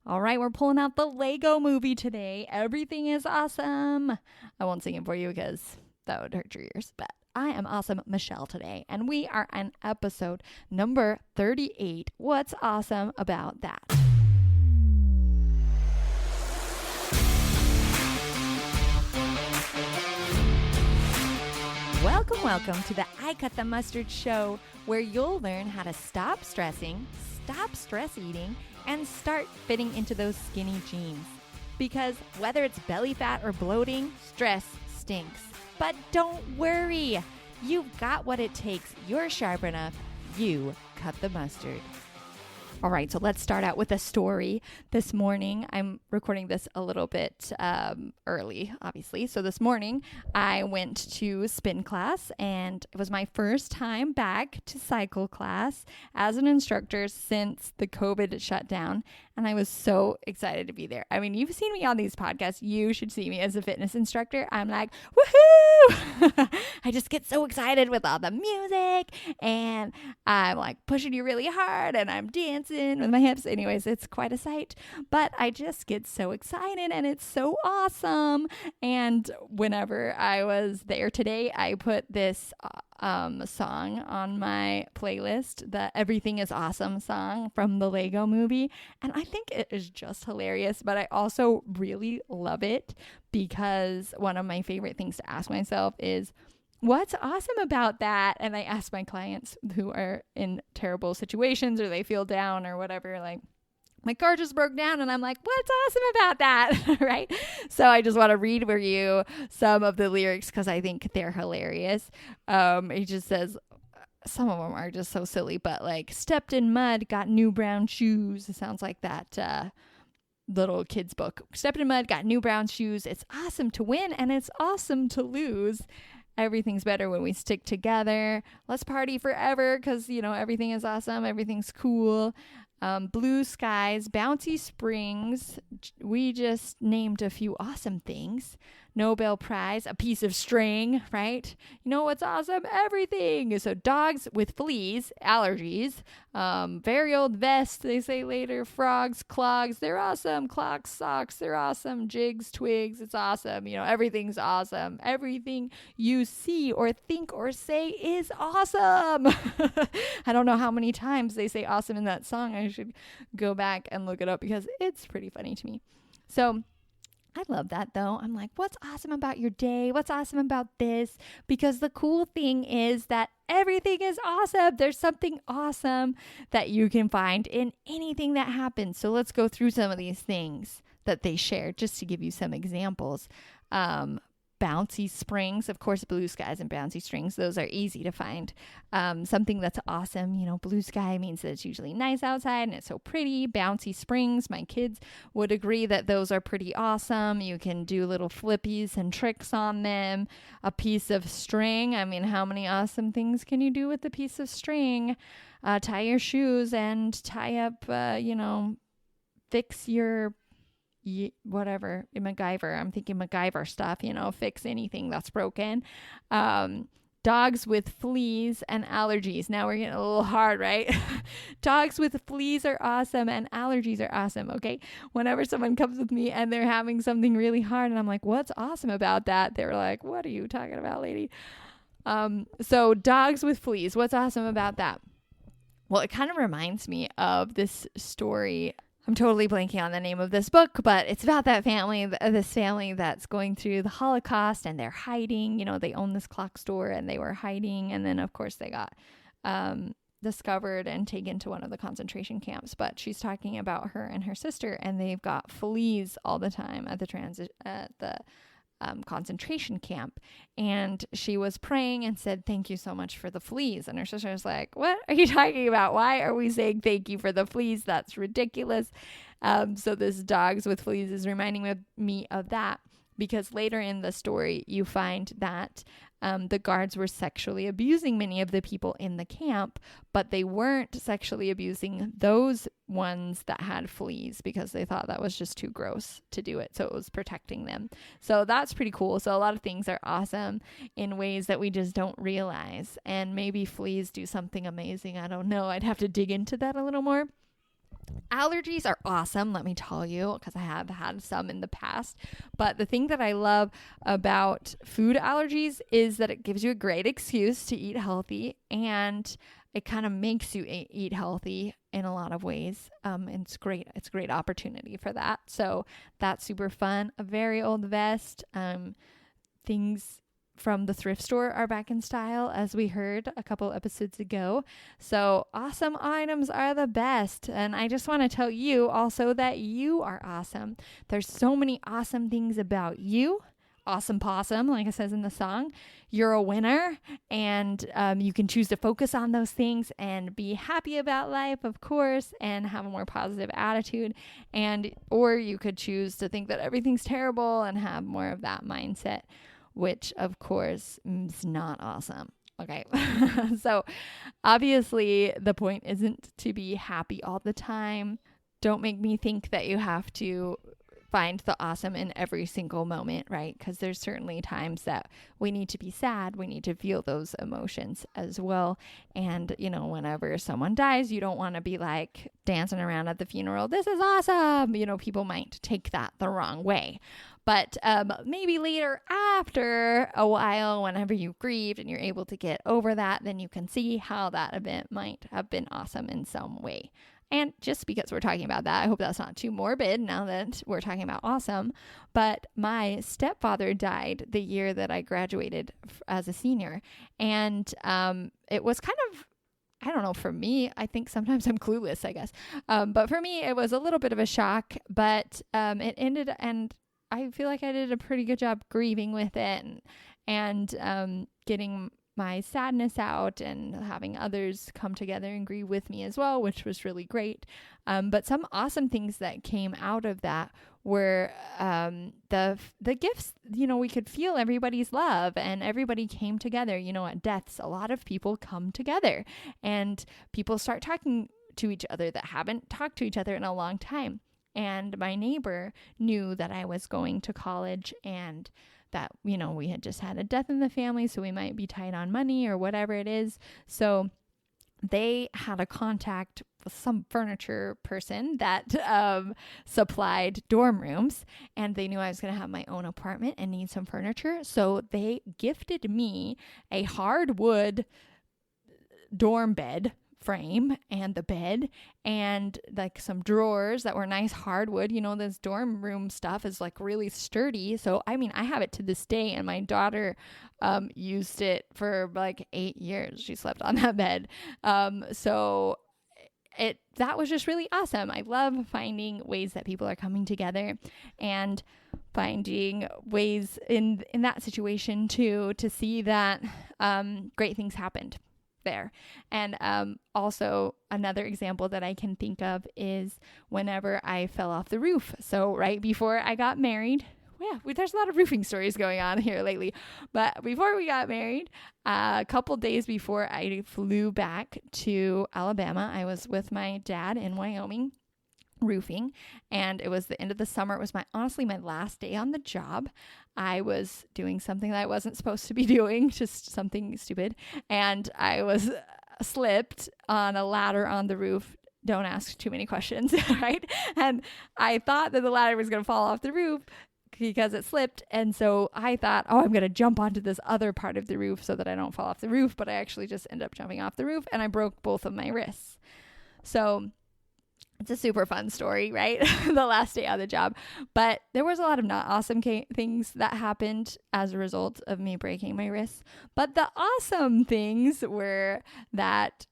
All right, we're pulling out the Lego movie today. Everything is awesome. I won't sing it for you because that would hurt your ears, but I am awesome Michele today, and we are on episode number 38. What's awesome about that? Welcome to the I Cut the Mustard show, where you'll learn how to stop stressing, stop stress eating, and start fitting into those skinny jeans. Because whether it's belly fat or bloating, stress stinks. But don't worry, you've got what it takes. You're sharp enough. You cut the mustard. All right, so let's start out with a story. This morning, I'm recording this a little bit early, obviously. So this morning, I went to spin class, and it was my first time back to cycle class as an instructor since the COVID shut down. And I was so excited to be there. I mean, you've seen me on these podcasts. You should see me as a fitness instructor. I'm like, woohoo! I just get so excited with all the music, and I'm like pushing you really hard, and I'm dancing with my hips. Anyways, it's quite a sight, but I just get so excited, and it's so awesome. And whenever I was there today, I put this song on my playlist, the Everything is Awesome song from the Lego movie, and I think it is just hilarious, but I also really love it because one of my favorite things to ask myself is, what's awesome about that? And I ask my clients who are in terrible situations or they feel down or whatever, like, my car just broke down, and I'm like, what's awesome about that? Right? So I just want to read for you some of the lyrics because I think they're hilarious. It just says, some of them are just so silly, but like, stepped in mud, got new brown shoes. It sounds like that little kid's book. Stepped in mud, got new brown shoes. It's awesome to win, and it's awesome to lose. Everything's better when we stick together. Let's party forever because, everything is awesome. Everything's cool. Blue skies, bouncy springs. We just named a few awesome things. Nobel Prize, a piece of string, right? You know what's awesome? Everything. So dogs with fleas, allergies, very old vest, they say later, frogs, clogs, they're awesome. Clocks, socks, they're awesome. Jigs, twigs, it's awesome. Everything's awesome. Everything you see or think or say is awesome. I don't know how many times they say awesome in that song. I should go back and look it up because it's pretty funny to me. So I love that, though. I'm like, what's awesome about your day? What's awesome about this? Because the cool thing is that everything is awesome. There's something awesome that you can find in anything that happens. So let's go through some of these things that they share just to give you some examples. Bouncy springs, of course, blue skies and bouncy springs, those are easy to find. Something that's awesome, blue sky means that it's usually nice outside and it's so pretty. Bouncy springs, my kids would agree that those are pretty awesome. You can do little flippies and tricks on them. A piece of string, how many awesome things can you do with a piece of string? Tie your shoes and tie up, fix your whatever, MacGyver. I'm thinking MacGyver stuff, fix anything that's broken. Dogs with fleas and allergies. Now we're getting a little hard, right? Dogs with fleas are awesome and allergies are awesome, okay? Whenever someone comes with me and they're having something really hard and I'm like, what's awesome about that? They're like, what are you talking about, lady? So dogs with fleas, what's awesome about that? Well, it kind of reminds me of this story. I'm totally blanking on the name of this book, but it's about that family, this family that's going through the Holocaust and they're hiding. They own this clock store and they were hiding. And then, of course, they got discovered and taken to one of the concentration camps. But she's talking about her and her sister, and they've got fleas all the time at the concentration camp. And she was praying and said, thank you so much for the fleas. And her sister was like, what are you talking about? Why are we saying thank you for the fleas? That's ridiculous. So this dogs with fleas is reminding me of that, because later in the story, you find that the guards were sexually abusing many of the people in the camp, but they weren't sexually abusing those ones that had fleas because they thought that was just too gross to do it. So it was protecting them. So that's pretty cool. So a lot of things are awesome in ways that we just don't realize. And maybe fleas do something amazing. I don't know. I'd have to dig into that a little more. Allergies are awesome, let me tell you, because I have had some in the past. But the thing that I love about food allergies is that it gives you a great excuse to eat healthy, and it kind of makes you eat healthy in a lot of ways. And it's great. It's a great opportunity for that. So that's super fun. A very old vest. Things from the thrift store are back in style, as we heard a couple episodes ago. So awesome items are the best. And I just want to tell you also that you are awesome. There's so many awesome things about you. Awesome possum, like it says in the song. You're a winner, and you can choose to focus on those things and be happy about life, of course, and have a more positive attitude. Or you could choose to think that everything's terrible and have more of that mindset, which of course is not awesome. Okay. So obviously the point isn't to be happy all the time. Don't make me think that you have to find the awesome in every single moment, right? Because there's certainly times that we need to be sad. We need to feel those emotions as well. And, whenever someone dies, you don't want to be like dancing around at the funeral. This is awesome. People might take that the wrong way. But maybe later, after a while, whenever you've grieved and you're able to get over that, then you can see how that event might have been awesome in some way. And just because we're talking about that, I hope that's not too morbid now that we're talking about awesome. But my stepfather died the year that I graduated as a senior. And it was kind of, I don't know, for me, I think sometimes I'm clueless, I guess. But for me, it was a little bit of a shock. But it ended, and I feel like I did a pretty good job grieving with it and getting my sadness out and having others come together and grieve with me as well, which was really great. But some awesome things that came out of that were the gifts. We could feel everybody's love, and everybody came together. At deaths, a lot of people come together, and people start talking to each other that haven't talked to each other in a long time. And my neighbor knew that I was going to college, and that, we had just had a death in the family, so we might be tight on money or whatever it is. So they had a contact with some furniture person that supplied dorm rooms, and they knew I was going to have my own apartment and need some furniture. So they gifted me a hardwood dorm bed frame and the bed and like some drawers that were nice hardwood. This dorm room stuff is like really sturdy. So, I have it to this day, and my daughter used it for like 8 years. She slept on that bed. So that was just really awesome. I love finding ways that people are coming together and finding ways in that situation to see that great things happened there. And also another example that I can think of is whenever I fell off the roof. So right before I got married, there's a lot of roofing stories going on here lately, but before we got married, a couple days before I flew back to Alabama, I was with my dad in Wyoming roofing, and it was the end of the summer. It was honestly my last day on the job. I was doing something that I wasn't supposed to be doing, just something stupid, and I was slipped on a ladder on the roof. Don't ask too many questions, right? And I thought that the ladder was going to fall off the roof because it slipped, and so I thought, I'm going to jump onto this other part of the roof so that I don't fall off the roof, but I actually just ended up jumping off the roof, and I broke both of my wrists. So it's a super fun story, right? The last day on the job. But there was a lot of not awesome things that happened as a result of me breaking my wrists. But the awesome things were that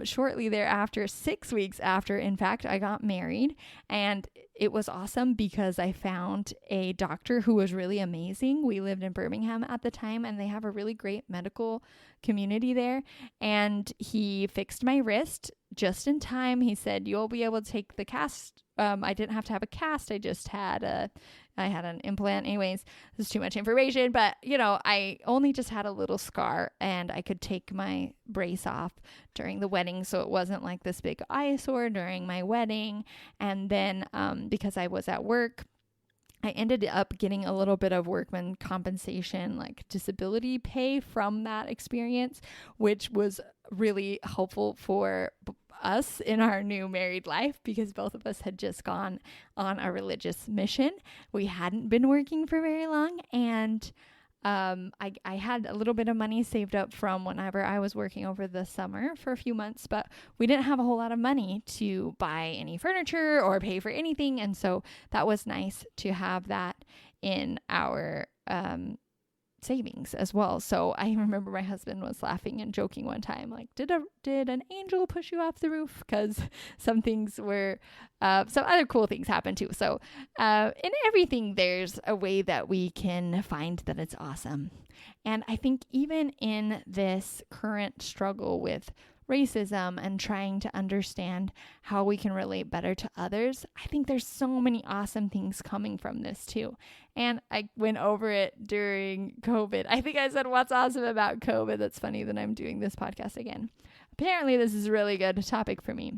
shortly thereafter, 6 weeks after, in fact, I got married. And it was awesome because I found a doctor who was really amazing. We lived in Birmingham at the time, and they have a really great medical community there. And he fixed my wrist just in time. He said, you'll be able to take the cast. I didn't have to have a cast. I just had I had an implant. Anyways, this is too much information, but I only just had a little scar, and I could take my brace off during the wedding. So it wasn't like this big eyesore during my wedding. And then, because I was at work, I ended up getting a little bit of workman compensation, like disability pay from that experience, which was really helpful for us in our new married life because both of us had just gone on a religious mission. We hadn't been working for very long, and I had a little bit of money saved up from whenever I was working over the summer for a few months, but we didn't have a whole lot of money to buy any furniture or pay for anything. And so that was nice to have that in our savings as well. So I remember my husband was laughing and joking one time, like, did an angel push you off the roof? Because some things were, some other cool things happened too. So in everything, there's a way that we can find that it's awesome. And I think even in this current struggle with racism and trying to understand how we can relate better to others, I think there's so many awesome things coming from this too. And I went over it during COVID. I think I said, what's awesome about COVID? That's funny that I'm doing this podcast again. Apparently this is a really good topic for me.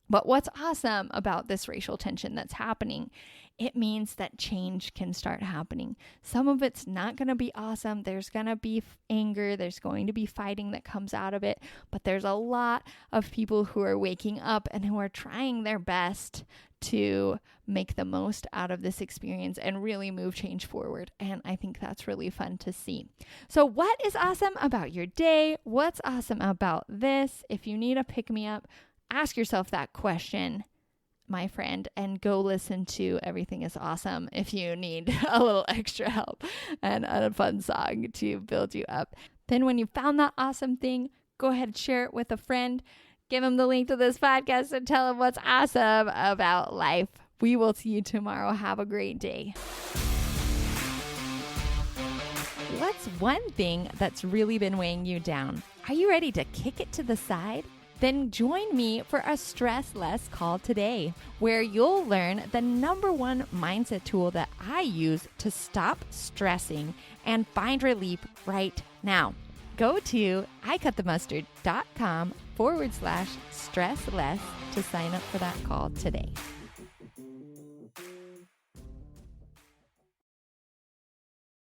But what's awesome about this racial tension that's happening, it means that change can start happening. Some of it's not going to be awesome. There's going to be anger. There's going to be fighting that comes out of it. But there's a lot of people who are waking up and who are trying their best to make the most out of this experience and really move change forward. And I think that's really fun to see. So what is awesome about your day? What's awesome about this? If you need a pick-me-up, ask yourself that question, my friend, and go listen to Everything is Awesome if you need a little extra help and a fun song to build you up. Then when you found that awesome thing, go ahead and share it with a friend. Give them the link to this podcast and tell them what's awesome about life. We will see you tomorrow. Have a great day. What's one thing that's really been weighing you down? Are you ready to kick it to the side? Then join me for a Stress Less call today, where you'll learn the #1 mindset tool that I use to stop stressing and find relief right now. Go to icutthemustard.com/stressless to sign up for that call today.